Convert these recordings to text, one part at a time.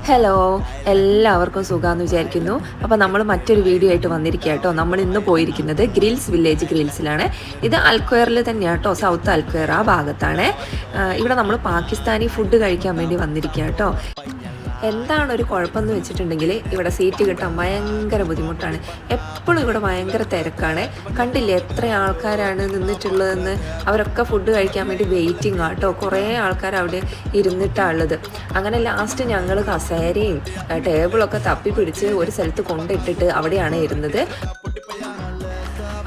Hello, എല്ലാവർക്കും സുഖാന്ന് വിചാരിക്കുന്നു. അപ്പോൾ നമ്മൾ മറ്റൊരു വീഡിയോ ആയിട്ട് വന്നിരിക്കുക കേട്ടോ. നമ്മൾ ഇന്ന് പോയിരിക്കുന്നത് ഗ്രിൽസ് വില്ലേജ് ഗ്രിൽസിലാണ്. ഇത് അൽക്വയറിൽ തന്നെയാണ് കേട്ടോ, സൗത്ത് അൽക്വയർ ആ ഭാഗത്താണ്. ഇവിടെ നമ്മൾ പാകിസ്ഥാനി ഫുഡ് കഴിക്കാൻ വേണ്ടി വന്നിരിക്കുക കേട്ടോ. എന്താണ് ഒരു കുഴപ്പമെന്ന് വെച്ചിട്ടുണ്ടെങ്കിൽ ഇവിടെ സീറ്റ് കിട്ടാൻ ഭയങ്കര ബുദ്ധിമുട്ടാണ്. എപ്പോഴും ഇവിടെ ഭയങ്കര തിരക്കാണ്. കണ്ടില്ലേ എത്ര ആൾക്കാരാണ് നിന്നിട്ടുള്ളതെന്ന്. അവരൊക്കെ ഫുഡ് കഴിക്കാൻ വേണ്ടി വെയിറ്റിംഗ് ആട്ടോ. കുറേ ആൾക്കാർ അവിടെ ഇരുന്നിട്ടാണുള്ളത്. അങ്ങനെ ലാസ്റ്റ് ഞങ്ങൾ കസേരയും ടേബിളൊക്കെ തപ്പി പിടിച്ച് ഒരു സ്ഥലത്ത് കൊണ്ടിട്ടിട്ട് അവിടെയാണ് ഇരുന്നത്.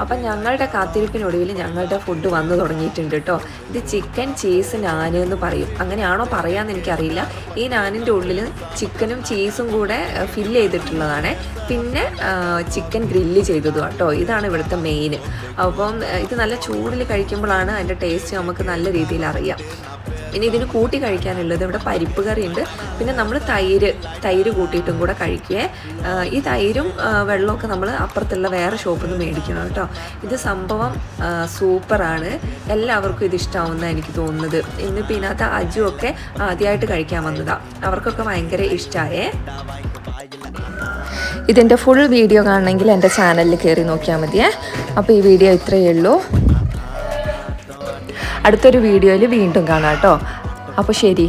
അപ്പം ഞങ്ങളുടെ കാത്തിരിപ്പിനൊടുവിൽ ഞങ്ങളുടെ ഫുഡ് വന്നു തുടങ്ങിയിട്ടുണ്ട് കേട്ടോ. ഇത് ചിക്കൻ ചീസ് നാൻ എന്ന് പറയും. അങ്ങനെയാണോ പറയാമെന്ന് എനിക്കറിയില്ല. ഈ നാനിൻ്റെ ഉള്ളിൽ ചിക്കനും ചീസും കൂടെ ഫില്ല് ചെയ്തിട്ടുള്ളതാണ്. പിന്നെ ചിക്കൻ ഗ്രില്ല് ചെയ്തതും കേട്ടോ. ഇതാണ് ഇവിടുത്തെ മെയിൻ. അപ്പം ഇത് നല്ല ചൂടിൽ കഴിക്കുമ്പോഴാണ് അതിൻ്റെ ടേസ്റ്റ് നമുക്ക് നല്ല രീതിയിൽ അറിയാം. ഇനി ഇതിന് കൂട്ടി കഴിക്കാനുള്ളത് ഇവിടെ പരിപ്പ് കറിയുണ്ട്. പിന്നെ നമ്മൾ തൈര് കൂട്ടിയിട്ടും കൂടെ കഴിക്കുകയെ. ഈ തൈരും വെള്ളമൊക്കെ നമ്മൾ അപ്പുറത്തുള്ള വേറെ ഷോപ്പിൽ നിന്ന് മേടിക്കണം കേട്ടോ. ഇത് സംഭവം സൂപ്പറാണ്. എല്ലാവർക്കും ഇത് ഇഷ്ടമാവുമെന്നാണ് എനിക്ക് തോന്നുന്നത്. ഇന്നിപ്പോൾ ഇതിനകത്ത് അജു ഒക്കെ ആദ്യമായിട്ട് കഴിക്കാൻ വന്നതാണ്. അവർക്കൊക്കെ ഭയങ്കര ഇഷ്ടമായേ. ഇതിൻ്റെ ഫുൾ വീഡിയോ കാണണമെങ്കിൽ എൻ്റെ ചാനലിൽ കയറി നോക്കിയാൽ മതിയേ. അപ്പോൾ ഈ വീഡിയോ ഇത്രയേ ഉള്ളൂ. അടുത്തൊരു വീഡിയോയിൽ വീണ്ടും കാണാം കേട്ടോ. അപ്പോൾ ശരി.